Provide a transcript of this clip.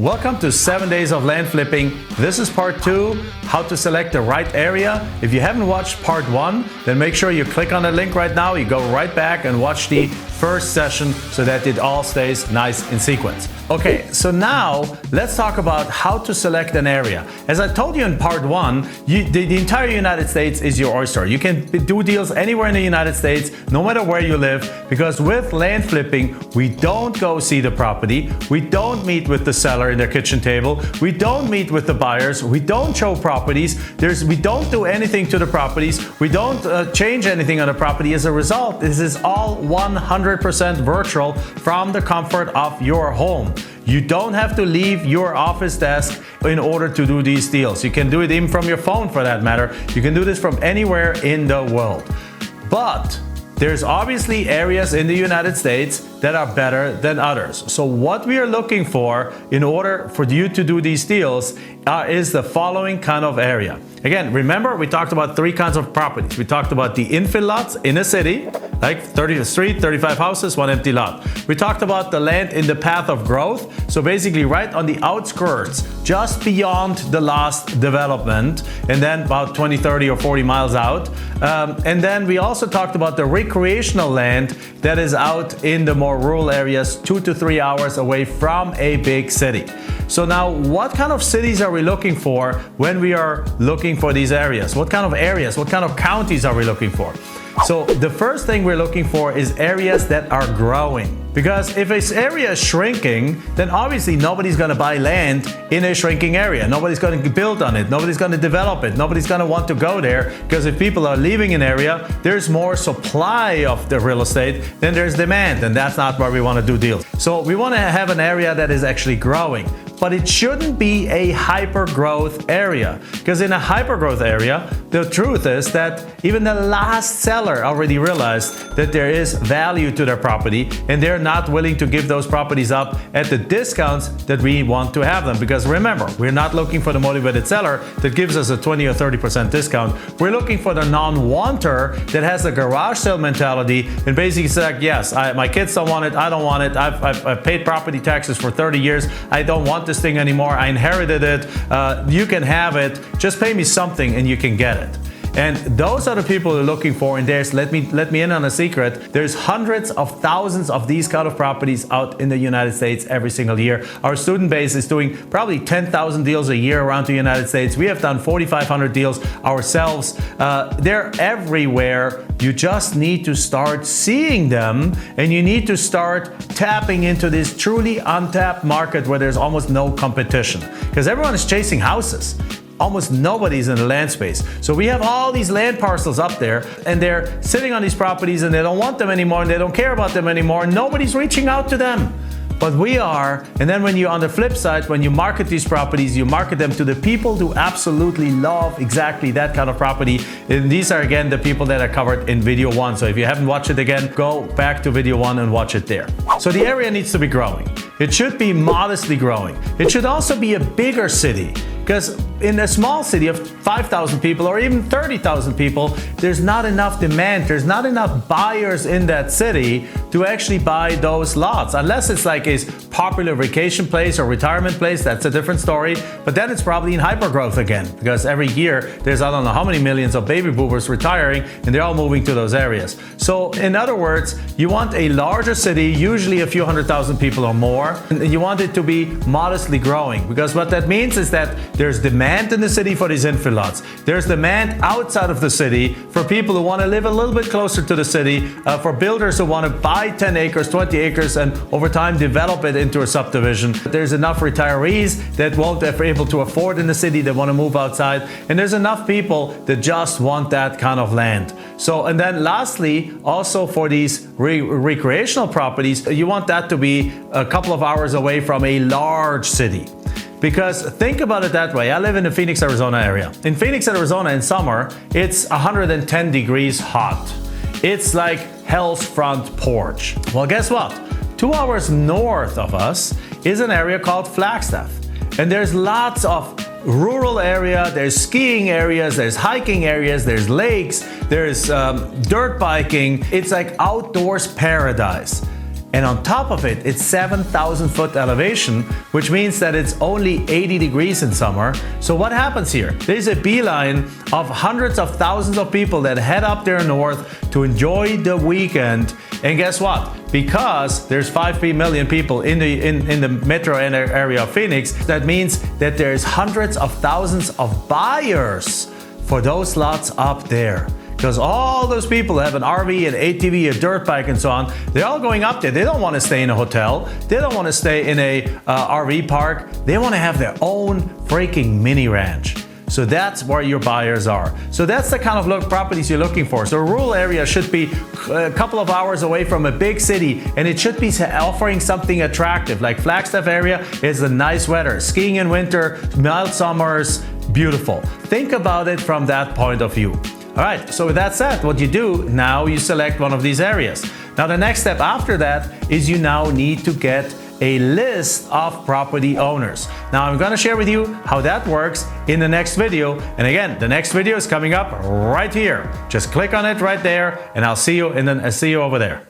Welcome to 7 Days of Land Flipping. This is part 2, how to select the right area. If you haven't watched part 1, then make sure you click on the link right now. You go right back and watch the first session so that it all stays nice in sequence. Okay, so now let's talk about how to select an area. As I told you in part 1, the entire United States is your oyster. You can do deals anywhere in the United States, no matter where you live, because with land flipping, we don't go see the property, we don't meet with the seller in their kitchen table, we don't meet with the buyers, we don't show properties, we don't do anything to the properties, we don't change anything on the property. As a result, this is all 100% virtual from the comfort of your home. You don't have to leave your office desk in order to do these deals. You can do it even from your phone for that matter. You can do this from anywhere in the world. But there's obviously areas in the United States that are better than others. So what we are looking for in order for you to do these deals is the following kind of area. Again, remember we talked about 3 kinds of properties. We talked about the infill lots in a city, like 30 street, 35 houses, 1 empty lot. We talked about the land in the path of growth. So basically right on the outskirts, just beyond the last development, and then about 20, 30 or 40 miles out. And then we also talked about the recreational land that is out in the more rural areas, 2 to 3 hours away from a big city. So now what kind of cities are we looking for when we are looking for these areas? What kind of areas, what kind of counties are we looking for? So the first thing we're looking for is areas that are growing. Because if this area is shrinking, then obviously nobody's going to buy land in a shrinking area. Nobody's going to build on it. Nobody's going to develop it. Nobody's going to want to go there, because if people are leaving an area, there's more supply of the real estate than there's demand, and that's not where we want to do deals. So we want to have an area that is actually growing. But it shouldn't be a hyper-growth area, because in a hyper-growth area, the truth is that even the last seller already realized that there is value to their property, and they're not willing to give those properties up at the discounts that we want to have them. Because remember, we're not looking for the motivated seller that gives us a 20 or 30% discount. We're looking for the non-wanter that has a garage sale mentality and basically says, like, yes, my kids don't want it, I don't want it, I've paid property taxes for 30 years, I don't want this thing anymore, I inherited it, you can have it, just pay me something and you can get it. And those are the people we're looking for. And let me in on a secret. There's hundreds of thousands of these kind of properties out in the United States every single year. Our student base is doing probably 10,000 deals a year around the United States. We have done 4,500 deals ourselves. They're everywhere. You just need to start seeing them, and you need to start tapping into this truly untapped market where there's almost no competition, because everyone is chasing houses. Almost nobody's in the land space. So we have all these land parcels up there, and they're sitting on these properties and they don't want them anymore and they don't care about them anymore. Nobody's reaching out to them. But we are. And then when you, on the flip side, when you market these properties, you market them to the people who absolutely love exactly that kind of property. And these are, again, the people that are covered in video 1. So if you haven't watched it again, go back to video 1 and watch it there. So the area needs to be growing. It should be modestly growing. It should also be a bigger city. Because in a small city of 5,000 people or even 30,000 people, there's not enough demand. There's not enough buyers in that city to actually buy those lots. Unless it's like a popular vacation place or retirement place, that's a different story. But then it's probably in hypergrowth again, because every year there's I don't know how many millions of baby boomers retiring, and they're all moving to those areas. So in other words, you want a larger city, usually a few 100,000 people or more, and you want it to be modestly growing, because what that means is that there's demand in the city for these infill lots. There's demand outside of the city for people who want to live a little bit closer to the city, for builders who want to buy 10 acres, 20 acres, and over time develop it into a subdivision. There's enough retirees that won't be able to afford in the city, that want to move outside. And there's enough people that just want that kind of land. So, and then lastly, also for these recreational properties, you want that to be a couple of hours away from a large city. Because think about it that way. I live in the Phoenix, Arizona area. In Phoenix, Arizona in summer, it's 110 degrees hot. It's like hell's front porch. Well, guess what? 2 hours north of us is an area called Flagstaff. And there's lots of rural area, there's skiing areas, there's hiking areas, there's lakes, there's dirt biking. It's like outdoors paradise. And on top of it, it's 7,000 foot elevation, which means that it's only 80 degrees in summer. So what happens here? There's a beeline of hundreds of thousands of people that head up there north to enjoy the weekend. And guess what? Because there's 5 million people in the metro area of Phoenix, that means that there's hundreds of thousands of buyers for those lots up there. Because all those people have an RV, an ATV, a dirt bike, and so on, they're all going up there. They don't want to stay in a hotel. They don't want to stay in a RV park. They want to have their own freaking mini ranch. So that's where your buyers are. So that's the kind of properties you're looking for. So a rural area should be a couple of hours away from a big city, and it should be offering something attractive. Like Flagstaff area is the nice weather. Skiing in winter, mild summers, beautiful. Think about it from that point of view. All right, so with that said, what you do, now you select one of these areas. Now the next step after that is you now need to get a list of property owners. Now I'm gonna share with you how that works in the next video. And again, the next video is coming up right here. Just click on it right there and I'll see you over there.